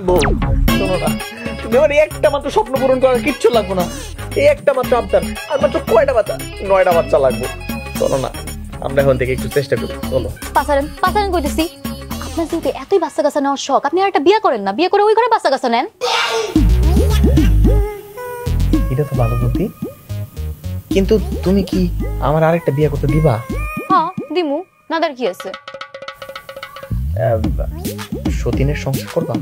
বউ শোনো না, তুমি আমার একটা মাত্র স্বপ্ন পূরণ করার কিচ্ছু লাগবে না, এই একটা মাত্র আবদার, আর মাত্র কয়টা বাচ্চা? 9টা বাচ্চা লাগবে। চলো না, আমরা এখন থেকে একটু চেষ্টা করি। চলো। পাসারেন কইতেছি, আপনার যেহেতু এতই বাচ্চা কাচ্চা নেওয়ার শখ, আপনি আর একটা বিয়ে করেন না, বিয়ে করে ওই ঘরে বাচ্চা কাচ্চা নেন। এটা তো ভালো বুদ্ধি, কিন্তু তুমি কি আমার আরেকটা বিয়ে করতে দিবা? হ্যাঁ দিমু, নাদার কি আছে? সতীনের সংসার করবা?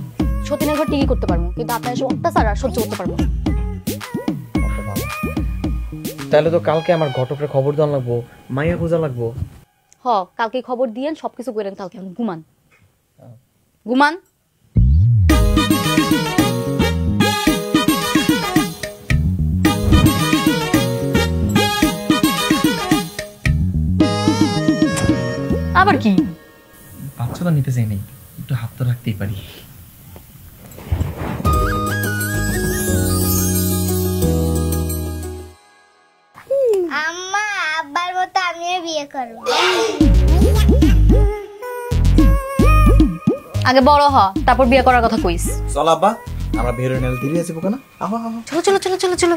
সতীনের ঘর টিকি করতে পারবো, কিন্তু আপনার এসব অত্যাচার আর সহ্য করতে পারবো না। তাহলে তো কালকে আমার ঘটকের খবর দেওয়া লাগবো, মাইয়া খোঁজা লাগবো। কালকে খবর দিয়েন, সবকিছু করেন কালকে। ঘুমান ঘুমান। আবার কি? বাচ্চাটা নিতে চাই নাই, একটু হাত তো রাখতেই পারি। আম্মা আব্বার মতো আমিও বিয়ে করব। আগে বড় হ, তারপর বিয়ে করার কথা কইস। চল আব্বা, আমরা বের হয়ে নিলে দেরি আছে না? আহো আহো, চলো চলো চলো চলো চলো।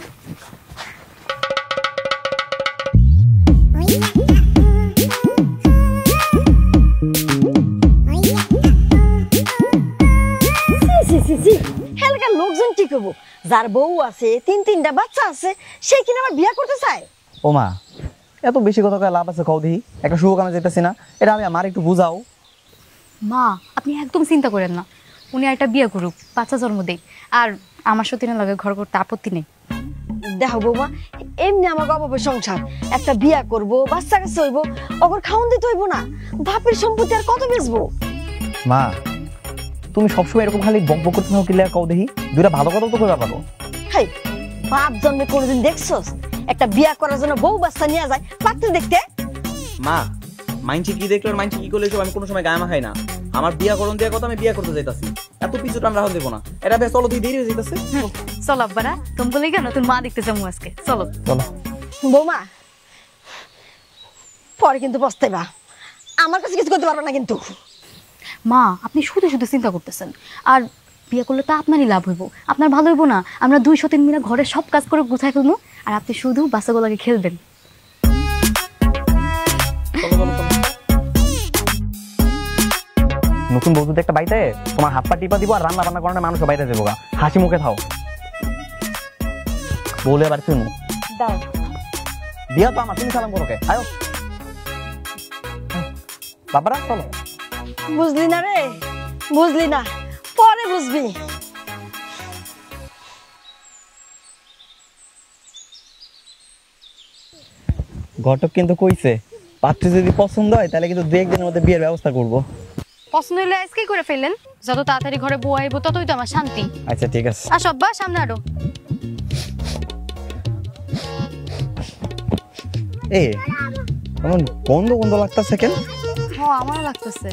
এলাকার লোকজন ঠিক হবো, যার বউ আছে, 3-3টা বাচ্চা আছে, সে কিনা আবার বিয়ে করতে চায়? ও মা, এত বেশি কথা কয়ে লাভ আছে? কও দেখি, একটা শুভ কামে যেতেছি না, এটা আমি আমার একটু বুঝাও। মা আপনি একদম চিন্তা করেন না, উনি একটা বিয়ে করুক, বাচ্চা জন্ম দেই, আর আমার সতীনের লগে ঘর করতে আপত্তি নেই। দেখো বৌমা, এমনি আমাকে অভাবের সংসার, একটা বিয়া করবো, বাচ্চা কাছে হইব, ওর খাওন দিতে হইব না, বাপের সম্পত্তি আর কত বেচবো? মা তুমি সবসময় এরকম খালি বক বক করতে থাকো, ক্লিয়ার কও দেখি, দুইটা ভালো কথা তো কইবা পারো। হাই, বাপ জন্মে কোনোদিন দেখছস একটা বিয়া করার জন্য বউ বাচ্চা নিয়ে যায় পাত্র দেখতে? মা মাইনছি কি দেখলো, মাইনছি কি করলে, আমি কোনো সময় গায়ে মাখাই না। আমার বিয়া করণ দেওয়ার কথা, আমি বিয়া করতে যাইতাছি, এত পিছুটা আমরা রাখা দেবো না। এটা বেশ, চলো তুই দেরি হয়ে যাইতাছে। চলো আব্বারা, তুমি বলে কেন নতুন মা দেখতে যাবো আজকে, চলো চলো। বৌমা পরে কিন্তু পস্তাইবা, আমার কাছে কিছু করতে পারবে না কিন্তু। মা আপনি শুধু শুধু চিন্তা করতেছেন, আর বিয়ে করলে তো আপনারই লাভ হইব, আপনার ভালো হইব না? আমরা 2 সতীন মিলে ঘরের সব কাজ করে গুছাই ফেলবো, আর আপনি শুধু বাচ্চাগুলোকে খেলবেন। নতুন বন্ধুদের একটা বাইতে তোমার হাত পা টিপা দিব, আর রান্না বান্না করানোর মানুষ বাইরে দেবো, হাসি মুখে থাও বলে আবার শুনু দাও। বিয়া তো আমার, তুমি সালাম করো কে? আয়ো বাবারা, চলো। বুঝলি না রে, বুঝলি না, পরে বুঝবি। ঘটক কিন্তু কইছে পাত্রী যদি পছন্দ হয় তাহলে কিন্তু 2 একদিনের মধ্যে বিয়ের ব্যবস্থা করব। পছন্দ হইলে আজকেই করে ফেললেন, যত তাড়াতাড়ি ঘরে বউ আইব ততই তো আমার শান্তি। আচ্ছা ঠিক আছে, আসো আব্বা, সামনে আরো। কেমন গন্ধ গন্ধ লাগতেছে কেন? আমারও লাগতেছে,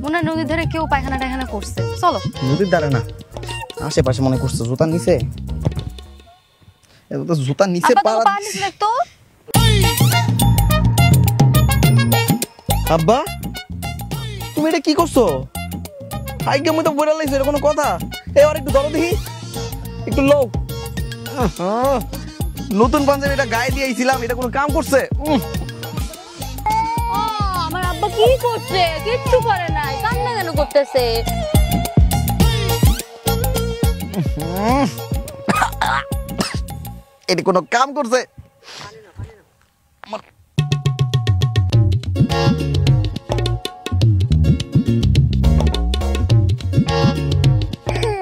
মনে হয় নদীর ধারে কেউ পায়খানা টায়খানা করছে। চলো। নদীর ধারে না, আশেপাশে মনে করছে জুতার নিচে। জুতার নিচে তো আব্বা তুমি এটা কি করছো? আইগে মই তো বইরা লাইছো, এটা কোনো কথা? আর একটু ধরো দেখি, একটু লো। নতুন পাঞ্জাবি এটা গায়ে দিয়েছিলাম, এটা কোনো কাম করছে? আমার আব্বা কি করছে? কিচ্ছু করে নাই, কান্না কেন করতেছে? এটা কোনো কাম করছে?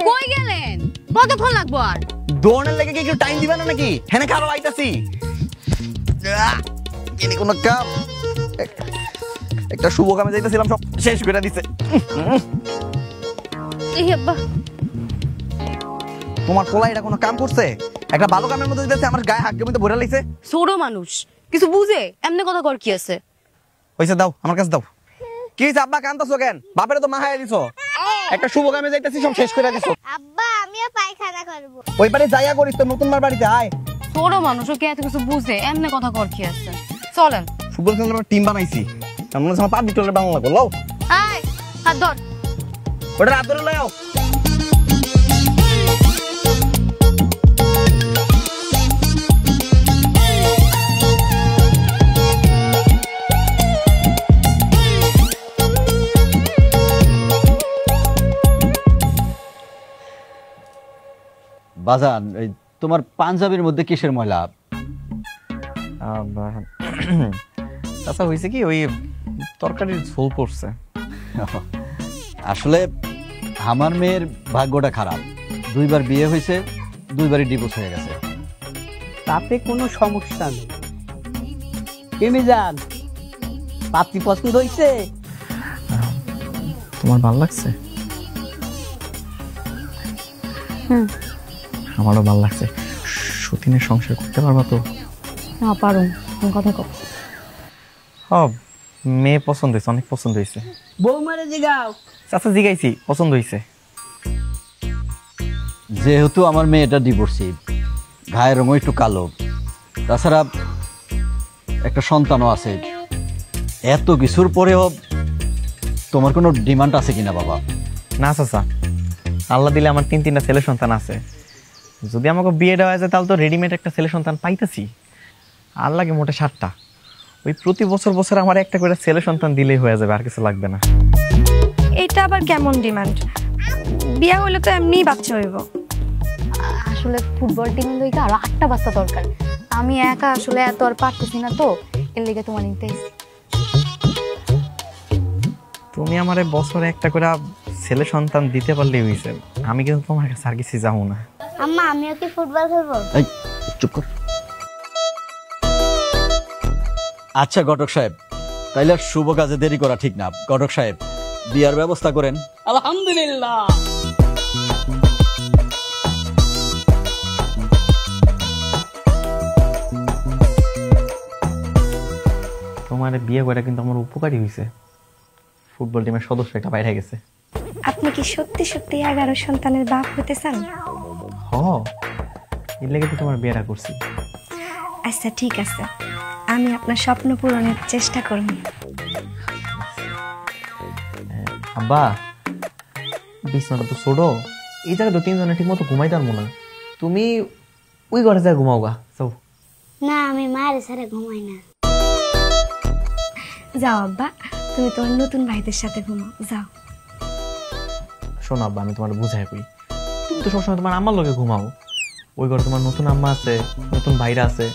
কই গেলেন? কতক্ষণ লাগবো আর? দৌড়ের লেগে কি একটু টাইম দিবে না নাকি? হেনে খারাপ আইতাছি, এটা কোনো কাম? একটা শুভ কামে যাইতেছিলাম, সব শেষ করে দিছে। তোমার পোলা এটা কোনো কাম করছে? একটা ভালো কামের মধ্যে দিতেছে, আমার গায়ে হাত মধ্যে ভরে লাইছে। ছোট মানুষ কিছু বুঝে এমনি কথা কর কি আছে? হইছে, দাও আমার কাছে দাও। কি হইছে আব্বা, কান্দছো কেন? বাপেরে তো মাহায়া দিছো, একটা শুভ কামে যাইতেছি, সব শেষ করে দিছো। আব্বা আমিও পায়খানা করব। ওই বাড়ি যাইয়া করিস তো, নতুন মার বাড়িতে আয়। ছোট মানুষ কে এত কিছু বুঝে এমনি কথা কর কি আছে? চলেন। ফুটবল খেলার আমরা টিম বানাইছি, তার মনে হচ্ছে আমার পাবলিক টলের বাংলা লাগলো। লও আয়, হাত ধর। ওটা হাত ধরে লও। বাজান এই তোমার পাঞ্জাবির মধ্যে কিসের ময়লা? আচ্ছা হয়েছে কি, ওই তরকারির ঝোল পড়ছে। আসলে আমার মেয়ের ভাগ্যটা খারাপ, 2বার বিয়ে হয়েছে, 2বারই ডিভোর্স হয়ে গেছে। তাতে কোনো সমস্যা নেই। কেমি যান, পাত্রী পছন্দ হয়েছে? তোমার ভালো লাগছে? আমারও ভালো লাগছে। সতীনের সংসার করতে পারবা তো? না পারো, কথা কও। মেয়ে পছন্দ হয়েছে, অনেক পছন্দ হয়েছে। বৌমারে জিগাও। চাচা জিগাইছি, পছন্দ হয়েছে। যেহেতু আমার মেয়েটা ডিভোর্সি, গায়ের রঙও একটু কালো, তাছাড়া একটা সন্তানও আছে, এত কিছুর পরেও তোমার কোনো ডিমান্ড আছে কিনা বাবা? না চাচা, আল্লাহ দিলে আমার 3টা ছেলে সন্তান আছে। যদি আমাকে বিয়ে দেওয়া যায় তাহলে তো রেডিমেড একটা ছেলে সন্তান পাইতেছি। আর লাগে মোটে 7টা। ওই প্রতি বছর বছর আমার একটা করে ছেলে সন্তান দিলেই হয়ে যাবে, আর কিছু লাগবে না। এটা আবার কেমন ডিমান্ড? বিয়া হইলে তো এমনিই বাচ্চা হইব। আসলে ফুটবল টিম লইগা আরো 8টা বাচ্চা দরকার। আমি একা আসলে এত আর পারতেছি না, তো এর লেগে তোমার নিতে আইছি। তুমি আমারে বছরে একটা করে ছেলে সন্তান দিতে পারলেই হইছে। আমি কিন্তু তোমার কাছে আর কিছু যাবো না। আম্মা আমিও কি ফুটবল খেলবো? এই চুপ কর। আচ্ছা ঘটক সাহেব, তাইলে আর শুভ কাজে দেরি করা ঠিক না। ঘটক সাহেব, বিয়ার ব্যবস্থা করেন। আলহামদুলিল্লাহ। তোমার বিয়ে করে কিন্তু আমার উপকারী হয়েছে। ফুটবল টিমের সদস্য একটা বাইরে গেছে। আপনি কি সত্যি সত্যি 11 সন্তানের বাপ হতে চান? এর লেগে তো তোমার বিয়েটা করছি। আচ্ছা ঠিক আছে, আমি আপনার স্বপ্ন পূরণের চেষ্টা করব। আব্বা, বিছানাটা তো ছোট, এই জায়গায় তো 3 জনে ঠিক মতো ঘুমাইতে পারবো না। তুমি ওই ঘরে যা ঘুমাও গা। যাও। না আমি মায়ের সাথে ঘুমাই না। যাও আব্বা, তুমি তোমার নতুন ভাইদের সাথে ঘুমাও, যাও। শোনো আব্বা, আমি তোমার বুঝাই কই, তুমি তো সবসময় তোমার আম্মার লগে ঘুমাও। ওই ঘরে তোমার নতুন আম্মা আছে, নতুন ভাইরা আছে,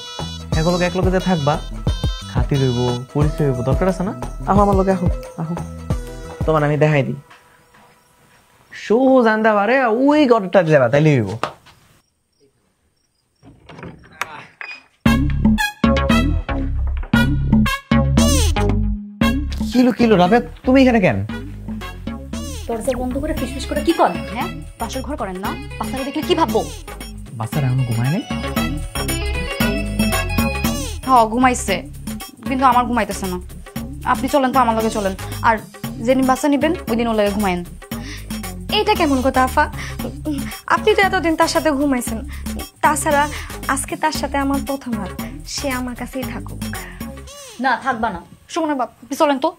একলগে একলগে যে থাকবা, খাতির হইব, পরিচয় হইব, দরকার আছে না? আহো আমার লগে, আহো আহো, তোমার আমি দেখাই দিই। সোজা আন্দা পারে ওই ঘরটা যাবা, তাইলে হইব। কিলো কিলো রাবে, তুমি এখানে কেন? দরজা বন্ধ করে ফিসফিস করে কি করেন? হ্যাঁ, বাসর ঘর করেন না? বাচ্চারা দেখলে কি ভাববো? বাচ্চারা এখনো ঘুমায় নাই? হ্যাঁ ঘুমাইছে, কিন্তু আমার ঘুমাইতেছে না। আপনি চলেন তো, আমার লগে চলেন, আর যেদিন বাচ্চা নিবেন ওই দিন ওর লগে ঘুমায়েন। এইটা কেমন কথা আফা? আপনি তো এতদিন তার সাথে ঘুমাইছেন, তাছাড়া আজকে তার সাথে আমার প্রথম রাত, সে আমার কাছেই থাকুক। না থাকবা না, শোনেন বাপ, আপনি চলেন তো।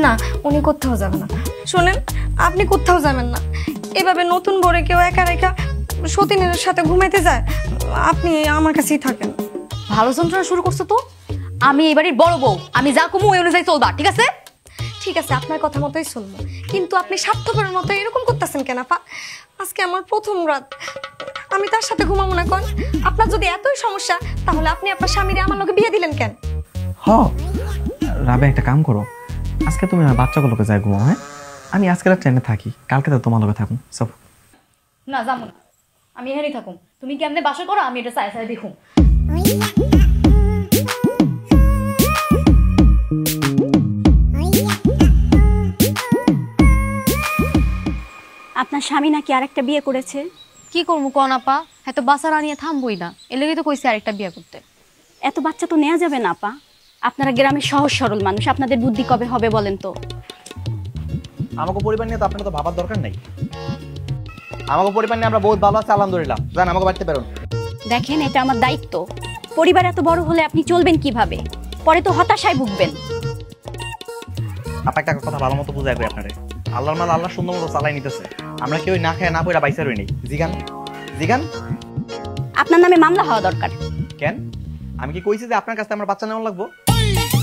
না, উনি কোথাও যাবে না। শোনেন, আপনি কোথাও যাবেন না। এভাবে নতুন বরে কেউ একা রেখা সতীনের সাথে ঘুমাইতে যায়? আপনি আমার কাছেই থাকেন। ভালো যন্ত্রণা শুরু করছো তো। আমি এই বাড়ির বড় বউ, আমি যা কমু ওই অনুযায়ী চলবা, ঠিক আছে? ঠিক আছে, আপনার কথা মতোই শুনবো, কিন্তু আপনি স্বার্থপরের মতো এরকম করতেছেন কেন আপা? আজকে আমার প্রথম রাত, আমি তার সাথে ঘুমাবো না কেন? আপনার যদি এতই সমস্যা, তাহলে আপনি আপনার স্বামীরে আমার লোকে বিয়ে দিলেন কেন? রাবে, একটা কাম করো, আজকে তুমি আমার বাচ্চাগুলোকে যাই ঘুমাও। হ্যাঁ, আমি আজকে রাত ট্রেনে থাকি, কালকে তো তোমার লোকে থাকুন সব। না যাবো না, আমি এখানেই থাকুম। তুমি কেমনে বাসা করো আমি এটা চাই চাই দেখুন। আপনার স্বামী নাকি আরেকটা বিয়ে করেছে? কি করবো কন আপা, এত বাচ্চা আনিয়ে থামবই না, এর লেগেই তো কইছি আরেকটা বিয়ে করতে। এত বাচ্চা তো নেওয়া যাবে না আপা, আপনারা গ্রামের সহজ সরল মানুষ, আপনাদের বুদ্ধি কবে হবে বলেন তো? আমাকে পরিবার নিয়ে তো আপনার তো ভাবার দরকার নাই। আমাকে পরিবার নিয়ে আমরা বহুত ভালো আছি আলহামদুলিল্লাহ। যান আমাকে বাড়িতে বেরোন। দেখেন, এটা আমার দায়িত্ব। পরিবার এত বড় হলে আপনি চলবেন কিভাবে? পরে তো হতাশায় ভুগবেন। আপা একটা কথা ভালো মতো বুঝাই করি আপনারে, আল্লাহর মাল আল্লাহ সুন্দর মতো চালাই নিতেছে। আমরা কেউ না খেয়ে না পয়রা বাইসা রইনি। জিগান জিগান, আপনার নামে মামলা হওয়া দরকার। কেন? আমি কি কইছি যে আপনার কাছে আমার বাচ্চা নেওয়া লাগবো?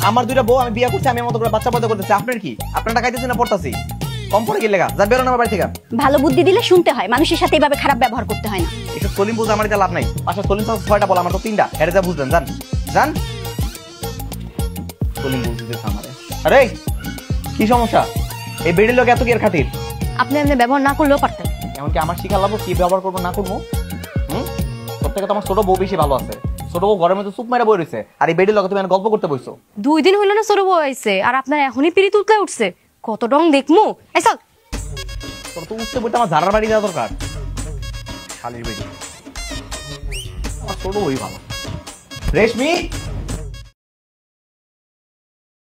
আমার 2টা বউ, আমি বিয়ে করছি, আমি আমার মতো করে বাচ্চা পয়দা করতেছি। আপনার কি? আপনারা খাইতেছি না পড়তাছি? কম পড়ে গেলে যা বেরো না আমার বাড়ি থেকে। ভালো বুদ্ধি দিলে শুনতে হয়, মানুষের সাথে এভাবে খারাপ ব্যবহার করতে হয় না। এসব সলিম বুঝে আমার এটা লাভ নাই। পাশে সলিম তো 6টা বল, আমার তো 3টা। এর যা বুঝলেন জান জান সলিম বুঝতে আমারে। আরে কি সমস্যা? এই বেড়ির লোক এত কি এর খাতির? আপনি এমনি ব্যবহার না করলেও পারতেন। এমনকি আমার শিখা লাগবো কি ব্যবহার করবো না করবো? তোর থেকে তো আমার ছোট বউ বেশি ভালো আছে। ছোট বউ ঘরের মধ্যে চুপ মেরে বই রয়েছে, আর এই বেড়ির লোক তুমি গল্প করতে বইছো। 2 দিন হইল না ছোট বউ আইছে, আর আপনার এখনই পিড়ি তুলতে উঠছে। কত ডং দেখমু? এই চল। তোর তো উঠতে বইতে আমার ঝাড়ার বাড়ি যাওয়া দরকার। শালির বেড়ি আমার ছোট বই ভালো। রেশমি